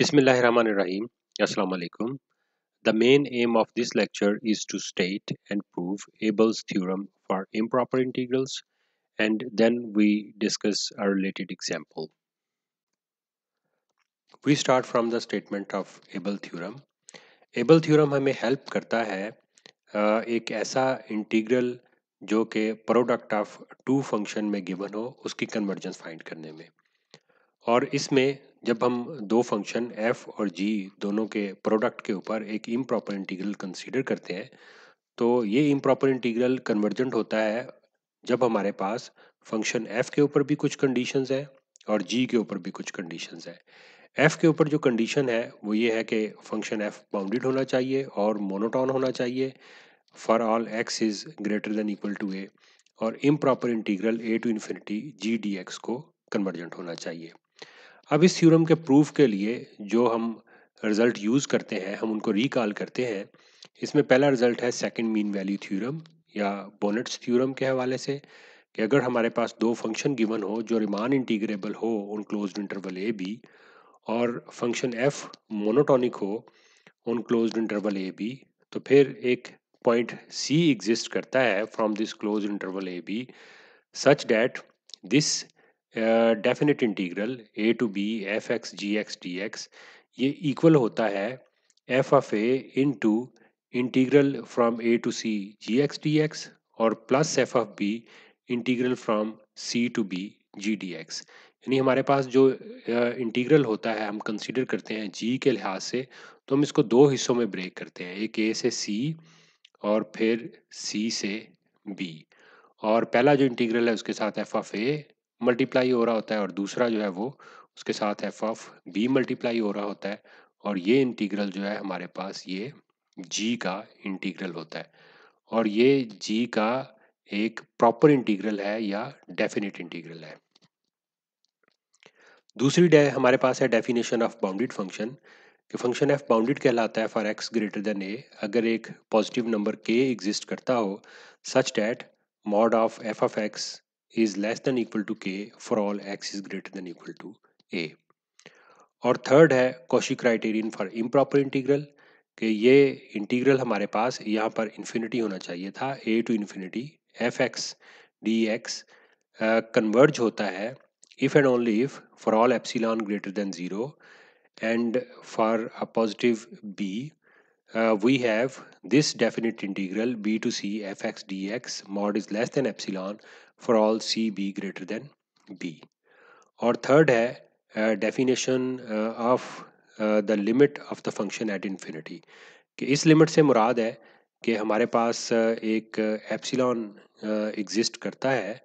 Bismillahirrahmanirrahim. Assalamu alaikum. The main aim of this lecture is to state and prove Abel's theorem for improper integrals, and then we discuss a related example. We start from the statement of Abel theorem. Abel theorem हमें help करता है एक ऐसा integral जो कि product of to function में given हो उसकी कन्वर्जेंस फाइंड करने में। और इसमें जब हम दो फंक्शन f और g दोनों के प्रोडक्ट के ऊपर एक इम्प्रॉपर इंटीग्रल कंसीडर करते हैं तो ये इम्प्रॉपर इंटीग्रल कन्वर्जेंट होता है जब हमारे पास फंक्शन f के ऊपर भी कुछ कंडीशंस है और g के ऊपर भी कुछ कंडीशंस है। f के ऊपर जो कंडीशन है वो ये है कि फंक्शन f बाउंडेड होना चाहिए और मोनोटोन होना चाहिए for all x is greater than equal to a, और improper integral a to infinity g dx को कन्वर्जेंट होना चाहिए। अब इस थ्योरम के प्रूफ के लिए जो हम रिजल्ट यूज़ करते हैं हम उनको रिकॉल करते हैं। इसमें पहला रिजल्ट है सेकंड मीन वैल्यू थ्योरम या बोनेट्स थ्योरम के हवाले से कि अगर हमारे पास दो फंक्शन गिवन हो जो रिमान इंटीग्रेबल हो उन क्लोज्ड इंटरवल ए बी और फंक्शन एफ मोनोटोनिक हो उन क्लोज्ड इंटरवल ए बी, तो फिर एक पॉइंट सी एग्जिस्ट करता है from this closed interval a b such that this definite integral a to b f x g x d x ये equal होता है f of a into integral from a to c g x d x और plus f of b integral from c to b g d x. यानी हमारे पास जो integral होता है हम कंसीडर करते हैं g के लिहाज से, तो हम इसको दो हिस्सों में ब्रेक करते हैं, एक a से c और फिर c से b। और पहला जो इंटीग्रल है उसके साथ एफ ऑफ ए मल्टीप्लाई हो रहा होता है और दूसरा जो है वो उसके साथ एफ ऑफ बी मल्टीप्लाई हो रहा होता है, और ये इंटीग्रल जो है हमारे पास ये जी का इंटीग्रल होता है और ये जी का एक प्रॉपर इंटीग्रल है या डेफिनेट इंटीग्रल है। दूसरी हमारे पास है डेफिनेशन ऑफ बाउंडेड फंक्शन कि फंक्शन एफ बाउंडेड कहलाता है फॉर एक्स ग्रेटर देन ए अगर एक पॉजिटिव नंबर के एग्जिस्ट करता हो such that mod of f of x is less than equal to k for all x is greater than equal to a। और third है Cauchy criterion for improper integral कि ये integral हमारे पास यहाँ पर infinity होना चाहिए था, a to infinity f x d x converge होता है if and only if for all epsilon greater than 0 and for a positive b we have this definite integral b to c fx dx mod is less than epsilon for all c b greater than b। और third है definition of the limit of the function at infinity कि इस limit से मुराद है कि हमारे पास एक एप्सिलॉन एग्जिस्ट करता है,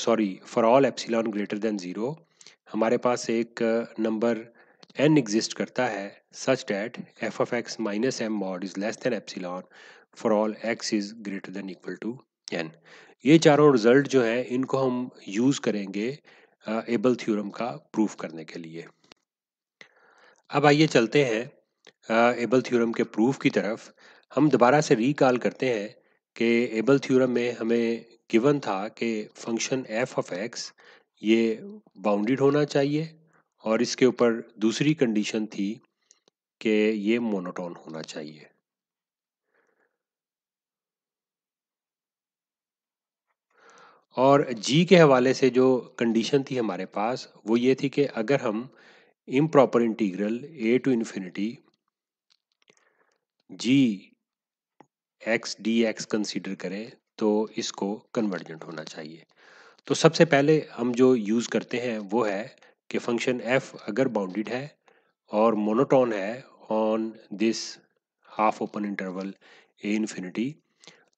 sorry for all epsilon greater than zero हमारे पास एक नंबर n एग्जिस्ट करता है such that f of x minus m mod is less than epsilon for all x is greater than equal to n। ये चारों result जो हैं इनको हम यूज़ करेंगे एबल थ्योरम का प्रूफ करने के लिए। अब आइए चलते हैं एबल थ्योरम के प्रूफ की तरफ। हम दोबारा से रिकॉल करते हैं कि एबल थ्योरम में हमें गिवन था कि फंक्शन एफ ऑफ एक्स ये बाउंडेड होना चाहिए और इसके ऊपर दूसरी कंडीशन थी कि ये मोनोटोन होना चाहिए। और जी के हवाले से जो कंडीशन थी हमारे पास वो ये थी कि अगर हम improper integral a to infinity g x d x consider करें तो इसको कन्वर्जेंट होना चाहिए। तो सबसे पहले हम जो यूज़ करते हैं वो है कि फंक्शन एफ अगर बाउंडेड है और मोनोटोन है on this half open interval a infinity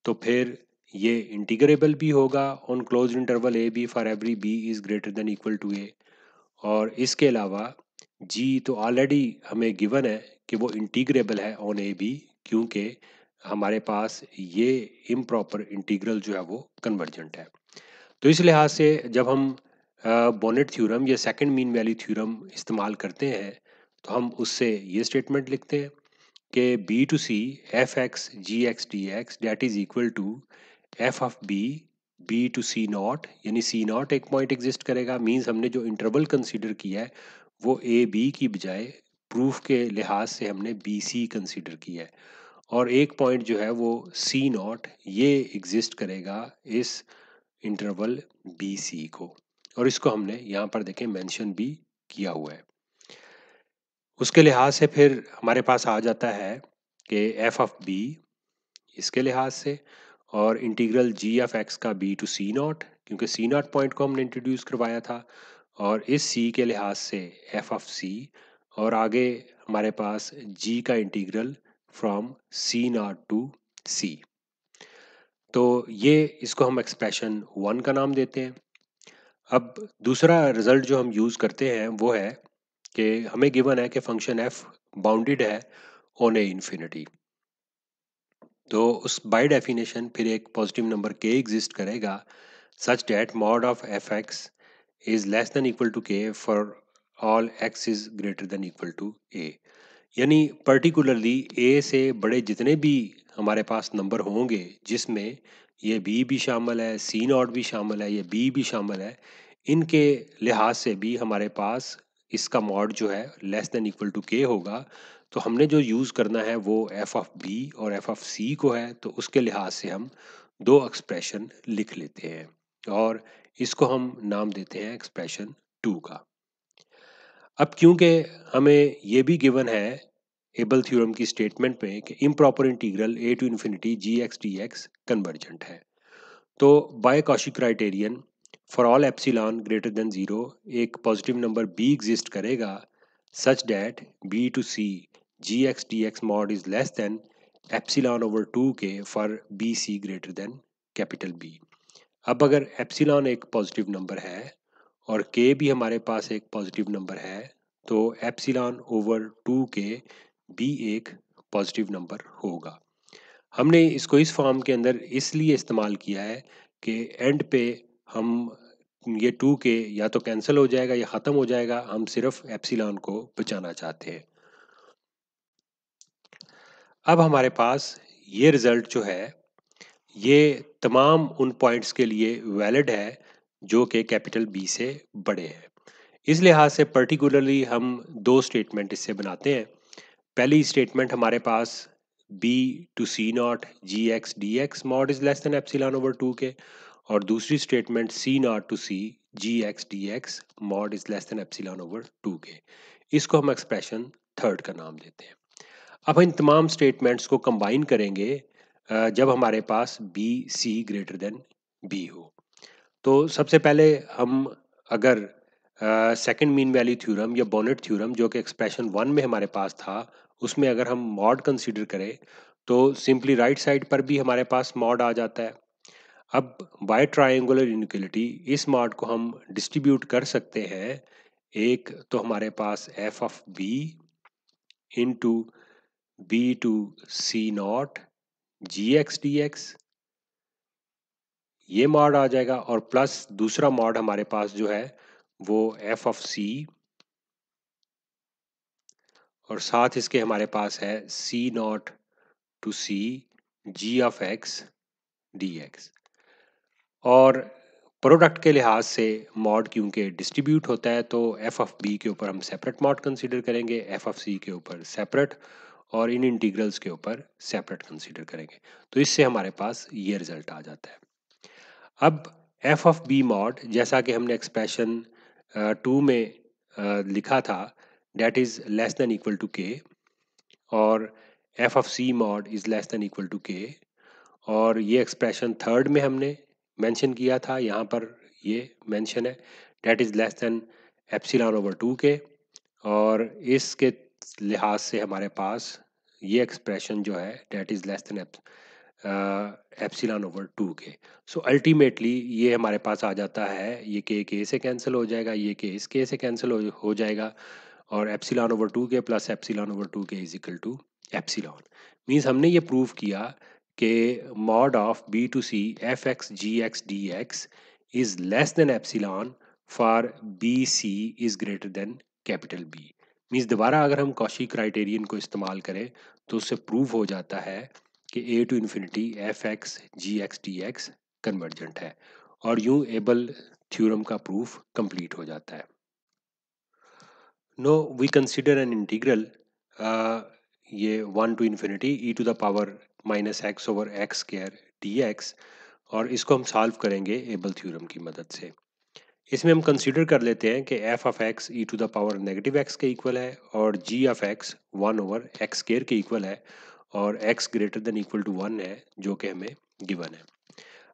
तो फिर ये इंटीग्रेबल भी होगा on close interval a b for every b is greater than equal to a. और इसके अलावा जी तो ऑलरेडी हमें गिवन है कि वो इंटीग्रेबल है ऑन ए बी क्योंकि हमारे पास ये इम्प्रॉपर इंटीग्रल जो है वो कन्वर्जेंट है। तो इस लिहाज से जब हम बोनेट थ्योरम या सेकंड मीन वैल्यू थ्योरम इस्तेमाल करते हैं तो हम उससे ये स्टेटमेंट लिखते हैं कि b to c f x g x d x that is equal to f of b to c nought, यानी सी नॉट एक पॉइंट एग्जिस्ट करेगा मीन्स हमने जो इंटरवल कंसीडर किया है वो ए बी की बजाय प्रूफ के लिहाज से हमने बी सी कंसिडर किया है, और एक पॉइंट जो है वो सी नॉट ये एग्जिस्ट करेगा इस इंटरवल बी सी को, और इसको हमने यहाँ पर देखें मेंशन भी किया हुआ है। उसके लिहाज से फिर हमारे पास आ जाता है कि एफ ऑफ बी इसके लिहाज से, और इंटीग्रल जी ऑफ एक्स का बी टू सी नॉट, क्योंकि सी नॉट पॉइंट को हमने इंट्रोड्यूस करवाया था, और इस सी के लिहाज से एफ ऑफ सी, और आगे हमारे पास जी का integral from C naught to सी। तो ये इसको हम एक्सप्रेशन 1 का नाम देते हैं। अब दूसरा रिजल्ट जो हम यूज़ करते हैं वो है कि हमें गिवन है कि फंक्शन एफ बाउंडेड है ऑन ए इन्फिनिटी, तो उस बाय डेफिनेशन फिर एक पॉजिटिव नंबर के एग्जिस्ट करेगा such that mod of f x is less than equal to k for all x is greater than equal to a. यानी particularly ए से बड़े जितने भी हमारे पास नंबर होंगे जिसमें ये बी भी शामिल है, सी नॉट भी शामिल है, ये बी भी शामिल है, इनके लिहाज से भी हमारे पास इसका मॉड जो है लेस देन इक्वल टू के होगा। तो हमने जो यूज़ करना है वो एफ ऑफ बी और एफ ऑफ सी को है, तो उसके लिहाज से हम दो एक्सप्रेशन लिख लेते हैं, और इसको हम नाम देते हैं एक्सप्रेशन 2 का। अब क्योंकि हमें ये भी गिवन है एबल थ्योरम की स्टेटमेंट में कि improper integral a to infinity g x d x convergent है, तो by Cauchy criterion for all epsilon greater than zero एक पॉजिटिव नंबर बी एग्जिस्ट करेगा such that b to c g x d x mod is less than epsilon over 2 k for b c greater than capital b. अब अगर epsilon एक positive number है और के भी हमारे पास एक पॉजिटिव नंबर है, तो एप्सिलॉन ओवर 2 के भी एक पॉजिटिव नंबर होगा। हमने इसको इस फॉर्म के अंदर इसलिए इस्तेमाल किया है कि एंड पे हम ये 2 के या तो कैंसिल हो जाएगा या ख़त्म हो जाएगा, हम सिर्फ एप्सिलॉन को बचाना चाहते हैं। अब हमारे पास ये रिज़ल्ट जो है ये तमाम उन पॉइंट्स के लिए वैलिड है जो कि कैपिटल बी से बड़े हैं। इस लिहाज से पर्टिकुलरली हम दो स्टेटमेंट इससे बनाते हैं। पहली स्टेटमेंट हमारे पास b to c naught g x d x mod is less than epsilon over 2 k, और दूसरी statement c naught to c g x d x mod is less than epsilon over 2 k. इसको हम expression 3 का नाम देते हैं। अब इन तमाम स्टेटमेंट्स को कंबाइन करेंगे जब हमारे पास b c greater than b हो। तो सबसे पहले हम अगर सेकंड मीन वैल्यू थ्योरम या बॉनेट थ्योरम जो कि एक्सप्रेशन 1 में हमारे पास था उसमें अगर हम मॉड कंसीडर करें तो सिंपली राइट साइड पर भी हमारे पास मॉड आ जाता है। अब बाय ट्रायंगुलर इनइक्वालिटी इस मॉड को हम डिस्ट्रीब्यूट कर सकते हैं। एक तो हमारे पास f of b into b to c naught g x d x, ये मॉड आ जाएगा, और प्लस दूसरा मॉड हमारे पास जो है वो एफ ऑफ सी, और साथ इसके हमारे पास है c naught to c g of x d x. और प्रोडक्ट के लिहाज से मॉड क्योंकि डिस्ट्रीब्यूट होता है तो एफ ऑफ बी के ऊपर हम सेपरेट मॉड कंसीडर करेंगे, एफ ऑफ सी के ऊपर सेपरेट, और इन इंटीग्रल्स के ऊपर सेपरेट कंसीडर करेंगे। तो इससे हमारे पास ये रिजल्ट आ जाता है। अब एफ ऑफ बी मॉड जैसा कि हमने एक्सप्रेशन 2 में लिखा था that is less than equal to k, और f of c mod is less than equal to k, और ये एक्सप्रेशन 3 में हमने मेंशन किया था, यहाँ पर ये मेंशन है that is less than epsilon over 2 k, और इसके लिहाज से हमारे पास ये एक्सप्रेशन जो है that is less than epsilon over 2 k. So ultimately ये हमारे पास आ जाता है, ये के से कैंसिल हो जाएगा, ये के इस के से कैंसिल हो जाएगा, और एप्सिलॉन ओवर 2 के plus epsilon over 2 k is equal to epsilon. Means हमने ये प्रूव किया कि mod of b to c f x g x d x is less than epsilon for b c is greater than capital b. Means दोबारा अगर हम Cauchy criterion को इस्तेमाल करें तो उससे प्रूव हो जाता है कि a to infinity f x g x d x convergent है, और यूं एबल थ्योरम का प्रूफ कंप्लीट हो जाता है। Now we consider an integral ये 1 to infinity e to the power minus x over x square dx, और इसको हम सॉल्व करेंगे एबल थ्योरम की मदद से। इसमें हम कंसीडर कर लेते हैं कि f of x e to the power negative x के इक्वल है और g of x 1 over x square के इक्वल है और x greater than equal to 1 है, जो कि हमें गिवन है।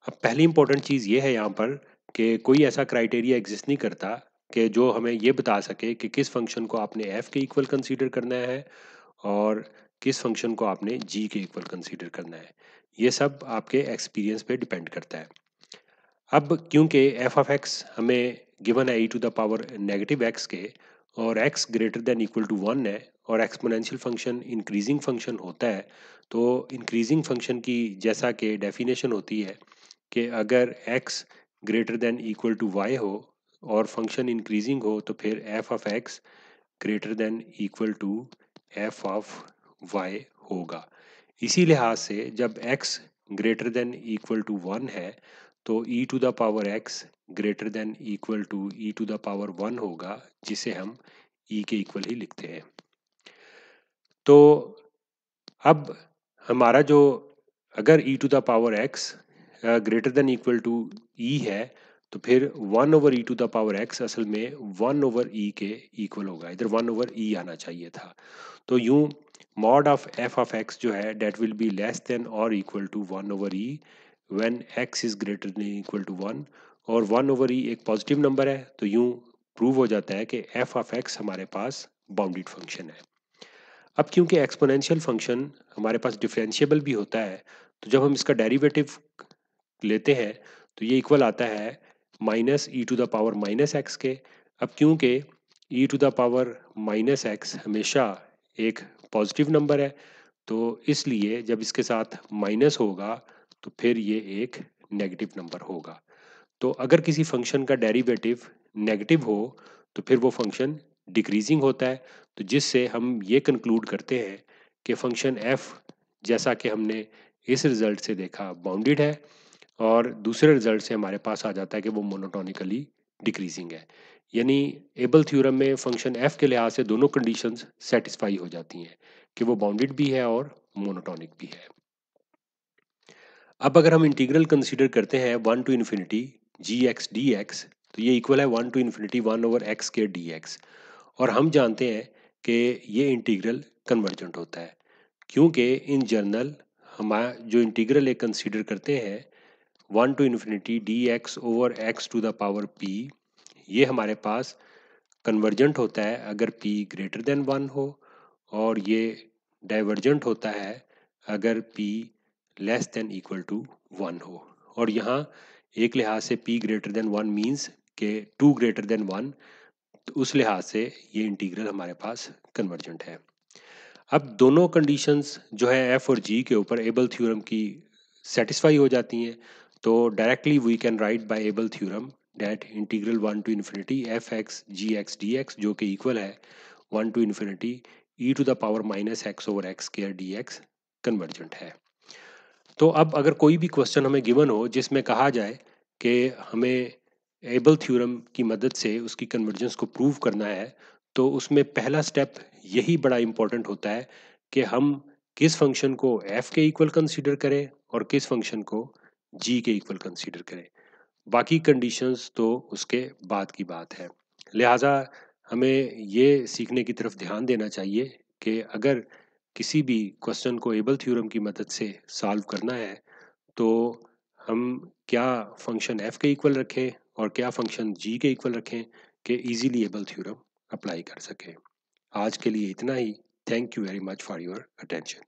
अब पहली इंपॉर्टेंट चीज़ ये है यहाँ पर कि कोई ऐसा क्राइटेरिया एग्जिस्ट नहीं करता कि जो हमें ये बता सके कि किस फंक्शन को आपने एफ के इक्वल कंसीडर करना है और किस फंक्शन को आपने जी के इक्वल कंसीडर करना है। ये सब आपके एक्सपीरियंस पे डिपेंड करता है। अब क्योंकि एफ ऑफ एक्स हमें गिवन है e to the power negative x के और x greater than equal to 1 है और एक्सपोनेंशियल फंक्शन इंक्रीजिंग फंक्शन होता है, तो इंक्रीजिंग फंक्शन की जैसा कि डेफिनेशन होती है कि अगर x greater than equal to y हो और फंक्शन इंक्रीजिंग हो तो फिर f of x greater than equal to f of y होगा। इसी लिहाज से जब x greater than equal to 1 है तो e to the power x greater than equal to e to the power 1 होगा, जिसे हम e के इक्वल ही लिखते हैं। तो अब हमारा जो अगर e to the power x greater than equal to e है तो फिर 1 over e to the power x असल में 1 ओवर e के इक्वल होगा। इधर 1 ओवर e आना चाहिए था। तो यूं mod of f of x जो है that will be less than और equal to 1 over e when x is greater than equal to 1, और 1 ओवर e एक पॉजिटिव नंबर है, तो यूं प्रूव हो जाता है कि f ऑफ x हमारे पास बाउंडेड फंक्शन है। अब क्योंकि एक्सपोनेंशियल फंक्शन हमारे पास डिफरेंशिएबल भी होता है, तो जब हम इसका डेरिवेटिव लेते हैं तो ये इक्वल आता है minus e to the power minus x के। अब क्योंकि e to the power minus x हमेशा एक पॉजिटिव नंबर है, तो इसलिए जब इसके साथ माइनस होगा तो फिर ये एक नेगेटिव नंबर होगा। तो अगर किसी फंक्शन का डेरिवेटिव नेगेटिव हो तो फिर वो फंक्शन डिक्रीजिंग होता है, तो जिससे हम ये कंक्लूड करते हैं कि फंक्शन f जैसा कि हमने इस रिजल्ट से देखा बाउंडेड है, और दूसरे रिजल्ट से हमारे पास आ जाता है कि वो मोनोटोनिकली डिक्रीजिंग है। यानी एबल थ्योरम में फंक्शन f के लिहाज से दोनों कंडीशंस सेटिस्फाई हो जाती हैं कि वो बाउंडेड भी है और मोनोटोनिक भी है। अब अगर हम इंटीग्रल कंसीडर करते हैं 1 to infinity g x d x, तो ये इक्वल है 1 टू इन्फिनिटी 1 ओवर एक्स के डी एक्स, और हम जानते हैं कि ये इंटीग्रल कन्वर्जेंट होता है क्योंकि इन जनरल हम जो इंटीग्रल एक कंसीडर करते हैं 1 to infinity d x over x to the power p, ये हमारे पास कन्वर्जेंट होता है अगर p ग्रेटर देन 1 हो, और ये डाइवर्जेंट होता है अगर p less than equal to 1 हो। और यहाँ एक लिहाज से p ग्रेटर देन 1 मीन्स के 2 ग्रेटर देन 1, तो उस लिहाज से ये इंटीग्रल हमारे पास कन्वर्जेंट है। अब दोनों कंडीशंस जो है एफ और जी के ऊपर एबल थ्योरम की सेटिस्फाई हो जाती हैं, तो directly we can write by Abel theorem that integral 1 to infinity f x g x d x, जो कि इक्वल है 1 to infinity e to the power minus x over x square d x convergent है। तो अब अगर कोई भी question हमें गिवन हो जिसमें कहा जाए कि हमें एबल थ्योरम की मदद से उसकी कन्वर्जेंस को प्रूव करना है, तो उसमें पहला स्टेप यही बड़ा इंपॉर्टेंट होता है कि हम किस फंक्शन को f के इक्वल कंसीडर करें और किस फंक्शन को g के इक्वल कंसीडर करें। बाकी कंडीशंस तो उसके बाद की बात है। लिहाजा हमें ये सीखने की तरफ ध्यान देना चाहिए कि अगर किसी भी क्वेश्चन को एबल थ्योरम की मदद से सॉल्व करना है तो हम क्या फंक्शन f के इक्वल रखें और क्या फंक्शन g के इक्वल रखें कि इजीली एबल थ्योरम अप्लाई कर सकें। आज के लिए इतना ही। Thank you very much for your attention.